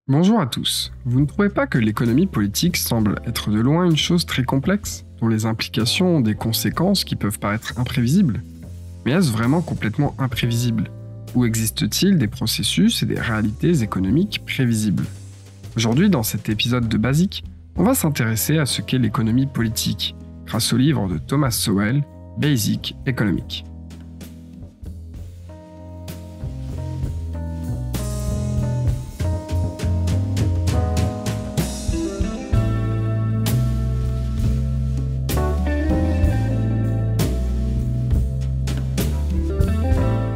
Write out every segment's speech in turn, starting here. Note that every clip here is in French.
Bonjour à tous. Vous ne trouvez pas que l'économie politique semble être de loin une chose très complexe, dont les implications ont des conséquences qui peuvent paraître imprévisibles? Mais est-ce vraiment complètement imprévisible? Ou existe-t-il des processus et des réalités économiques prévisibles? Aujourd'hui, dans cet épisode de Basique, on va s'intéresser à ce qu'est l'économie politique, grâce au livre de Thomas Sowell, Basic Economic.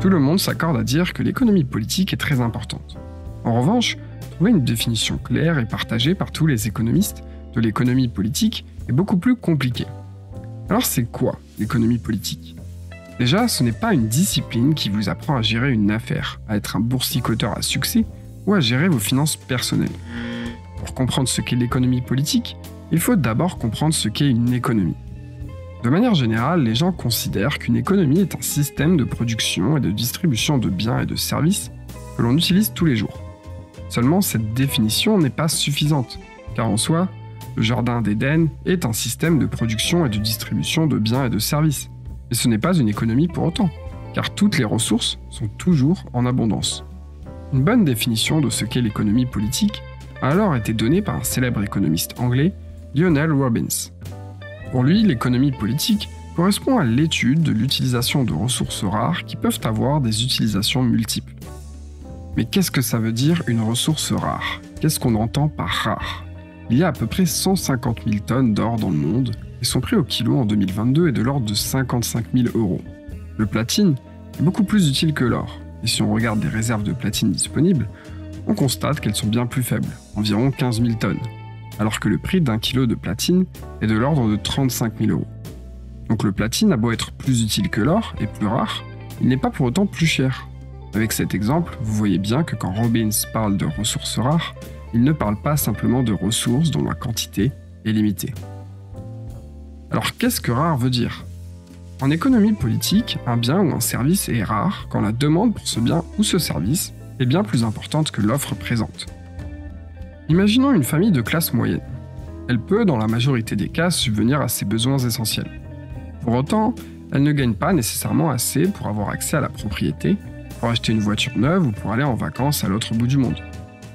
Tout le monde s'accorde à dire que l'économie politique est très importante. En revanche, trouver une définition claire et partagée par tous les économistes de l'économie politique est beaucoup plus compliqué. Alors c'est quoi l'économie politique? Déjà, ce n'est pas une discipline qui vous apprend à gérer une affaire, à être un boursicoteur à succès ou à gérer vos finances personnelles. Pour comprendre ce qu'est l'économie politique, il faut d'abord comprendre ce qu'est une économie. De manière générale, les gens considèrent qu'une économie est un système de production et de distribution de biens et de services que l'on utilise tous les jours. Seulement, cette définition n'est pas suffisante, car en soi, le Jardin d'Éden est un système de production et de distribution de biens et de services. Mais ce n'est pas une économie pour autant, car toutes les ressources sont toujours en abondance. Une bonne définition de ce qu'est l'économie politique a alors été donnée par un célèbre économiste anglais, Lionel Robbins. Pour lui, l'économie politique correspond à l'étude de l'utilisation de ressources rares qui peuvent avoir des utilisations multiples. Mais qu'est-ce que ça veut dire une ressource rare? Qu'est-ce qu'on entend par rare? Il y a à peu près 150 000 tonnes d'or dans le monde et son prix au kilo en 2022 est de l'ordre de 55 000 €. Le platine est beaucoup plus utile que l'or, et si on regarde les réserves de platine disponibles, on constate qu'elles sont bien plus faibles, environ 15 000 tonnes. Alors que le prix d'un kilo de platine est de l'ordre de 35 000 €. Donc le platine a beau être plus utile que l'or et plus rare, il n'est pas pour autant plus cher. Avec cet exemple, vous voyez bien que quand Robbins parle de ressources rares, il ne parle pas simplement de ressources dont la quantité est limitée. Alors qu'est-ce que rare veut dire? En économie politique, un bien ou un service est rare quand la demande pour ce bien ou ce service est bien plus importante que l'offre présente. Imaginons une famille de classe moyenne. Elle peut, dans la majorité des cas, subvenir à ses besoins essentiels. Pour autant, elle ne gagne pas nécessairement assez pour avoir accès à la propriété, pour acheter une voiture neuve ou pour aller en vacances à l'autre bout du monde.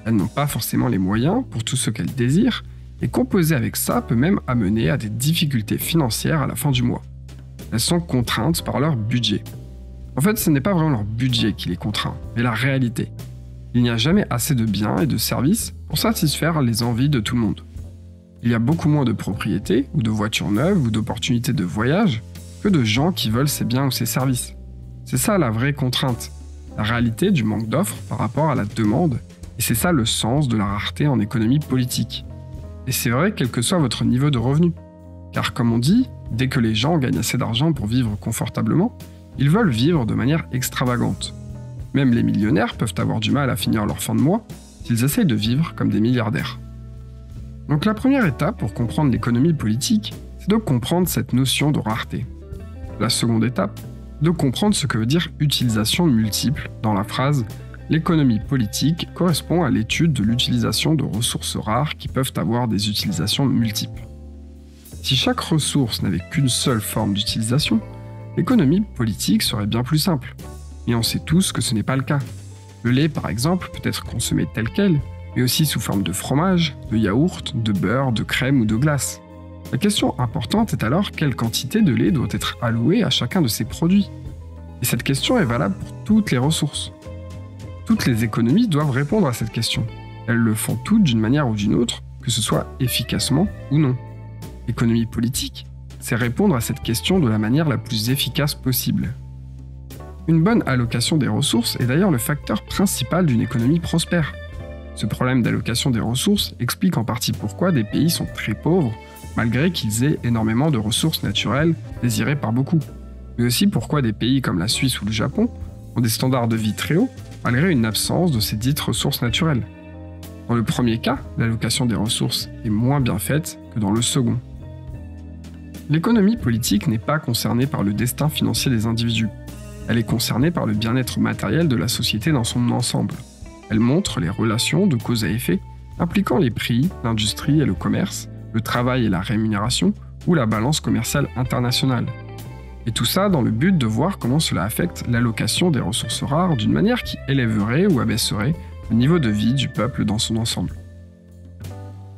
Elles n'ont pas forcément les moyens pour tout ce qu'elles désirent, et composer avec ça peut même amener à des difficultés financières à la fin du mois. Elles sont contraintes par leur budget. En fait, ce n'est pas vraiment leur budget qui les contraint, mais la réalité. Il n'y a jamais assez de biens et de services pour satisfaire les envies de tout le monde. Il y a beaucoup moins de propriétés, ou de voitures neuves, ou d'opportunités de voyage, que de gens qui veulent ces biens ou ces services. C'est ça la vraie contrainte, la réalité du manque d'offres par rapport à la demande, et c'est ça le sens de la rareté en économie politique. Et c'est vrai quel que soit votre niveau de revenu. Car comme on dit, dès que les gens gagnent assez d'argent pour vivre confortablement, ils veulent vivre de manière extravagante. Même les millionnaires peuvent avoir du mal à finir leur fin de mois s'ils essayent de vivre comme des milliardaires. Donc la première étape pour comprendre l'économie politique, c'est de comprendre cette notion de rareté. La seconde étape, de comprendre ce que veut dire utilisation multiple dans la phrase « L'économie politique correspond à l'étude de l'utilisation de ressources rares qui peuvent avoir des utilisations multiples ». Si chaque ressource n'avait qu'une seule forme d'utilisation, l'économie politique serait bien plus simple. Et on sait tous que ce n'est pas le cas. Le lait, par exemple, peut être consommé tel quel, mais aussi sous forme de fromage, de yaourt, de beurre, de crème ou de glace. La question importante est alors quelle quantité de lait doit être allouée à chacun de ces produits. Et cette question est valable pour toutes les ressources. Toutes les économies doivent répondre à cette question. Elles le font toutes d'une manière ou d'une autre, que ce soit efficacement ou non. L'économie politique, c'est répondre à cette question de la manière la plus efficace possible. Une bonne allocation des ressources est d'ailleurs le facteur principal d'une économie prospère. Ce problème d'allocation des ressources explique en partie pourquoi des pays sont très pauvres, malgré qu'ils aient énormément de ressources naturelles désirées par beaucoup. Mais aussi pourquoi des pays comme la Suisse ou le Japon ont des standards de vie très hauts, malgré une absence de ces dites ressources naturelles. Dans le premier cas, l'allocation des ressources est moins bien faite que dans le second. L'économie politique n'est pas concernée par le destin financier des individus. Elle est concernée par le bien-être matériel de la société dans son ensemble. Elle montre les relations de cause à effet impliquant les prix, l'industrie et le commerce, le travail et la rémunération ou la balance commerciale internationale. Et tout ça dans le but de voir comment cela affecte l'allocation des ressources rares d'une manière qui élèverait ou abaisserait le niveau de vie du peuple dans son ensemble.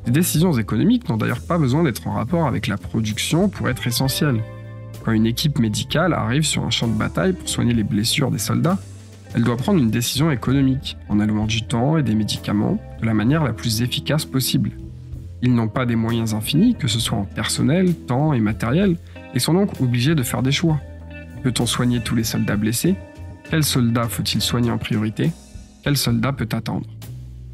Les décisions économiques n'ont d'ailleurs pas besoin d'être en rapport avec la production pour être essentielles. Quand une équipe médicale arrive sur un champ de bataille pour soigner les blessures des soldats, elle doit prendre une décision économique en allouant du temps et des médicaments de la manière la plus efficace possible. Ils n'ont pas des moyens infinis, que ce soit en personnel, temps et matériel, et sont donc obligés de faire des choix. Peut-on soigner tous les soldats blessés? Quel soldat faut-il soigner en priorité? Quel soldat peut attendre?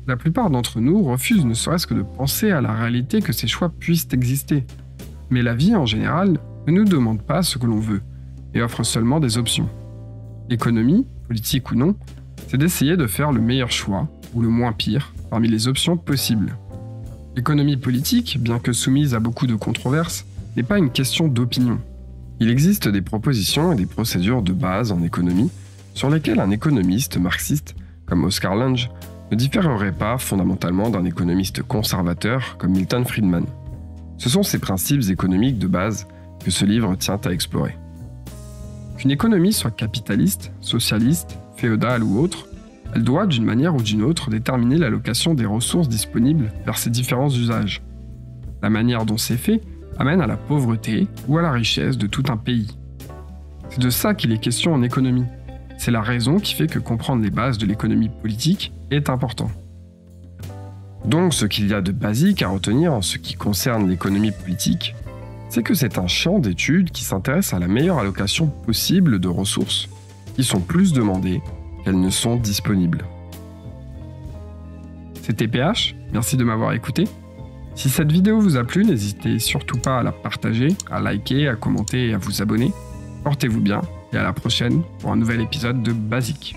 La plupart d'entre nous refusent ne serait-ce que de penser à la réalité que ces choix puissent exister. Mais la vie en général ne nous demande pas ce que l'on veut, et offre seulement des options. L'économie, politique ou non, c'est d'essayer de faire le meilleur choix, ou le moins pire, parmi les options possibles. L'économie politique, bien que soumise à beaucoup de controverses, n'est pas une question d'opinion. Il existe des propositions et des procédures de base en économie sur lesquelles un économiste marxiste, comme Oscar Lange, ne différerait pas fondamentalement d'un économiste conservateur comme Milton Friedman. Ce sont ces principes économiques de base que ce livre tient à explorer. Qu'une économie soit capitaliste, socialiste, féodale ou autre, elle doit d'une manière ou d'une autre déterminer l'allocation des ressources disponibles vers ses différents usages. La manière dont c'est fait amène à la pauvreté ou à la richesse de tout un pays. C'est de ça qu'il est question en économie. C'est la raison qui fait que comprendre les bases de l'économie politique est important. Donc ce qu'il y a de basique à retenir en ce qui concerne l'économie politique, c'est que c'est un champ d'études qui s'intéresse à la meilleure allocation possible de ressources, qui sont plus demandées qu'elles ne sont disponibles. C'était PH, merci de m'avoir écouté. Si cette vidéo vous a plu, n'hésitez surtout pas à la partager, à liker, à commenter et à vous abonner. Portez-vous bien et à la prochaine pour un nouvel épisode de Basique.